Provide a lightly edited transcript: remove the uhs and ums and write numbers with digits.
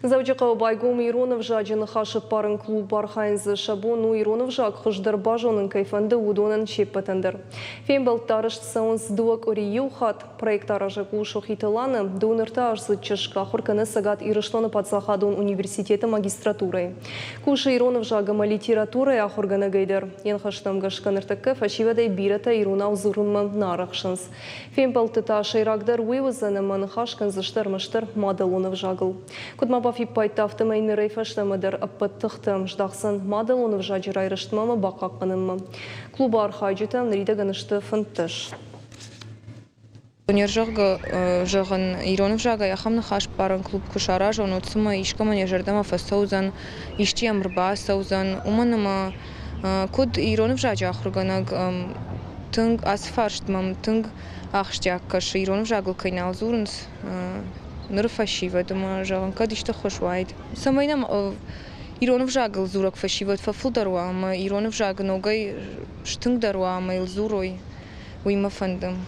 Завдяка байгум Иронов жаджин хашып парын клуб архайнзы шабону Иронов жак хыждыр бажонын кайфанды удонын чеппетендер. Фембел тарышт саунс дуак орию хат проект аражаку шохитыланы донырта арзы чышка хурканы сагат ирышланы пацахадун университеты магистратурой. Кушы Иронов жагыма литература ахурганы гайдер. Ен хаштам гашканыртыкка фашивадай бирата Ирунау зурынмы нарахшынс. Фембел тыта шайрагдар уйвызаны маны хашканзыштыр-мыштыр мадалонов жагыл. Кудмабафи пайтафты майны рейфаштамыдыр аппаттыхтым ждақсын мадалонов жаджыр айрыштмамы бақаққынымы. Клуба архайджытам рида ганышты фынтыш. Нержага жагын Иронов жага яхамны хаш парын клуб кушара жону цыма ишкама нежардама фасаузан ишти амрба саузан уманыма куд Иронов жаджа ахруганаг тынг асфарштмам тынг ахштяккаш Иронов жагыл кайнал зурнс нырфашива дома жагын кадишта хошвайд самайнам Иронов жагыл зурак фашиват фафулдаруама Иронов жагын огай штынг даруама ил зурой уйма фандым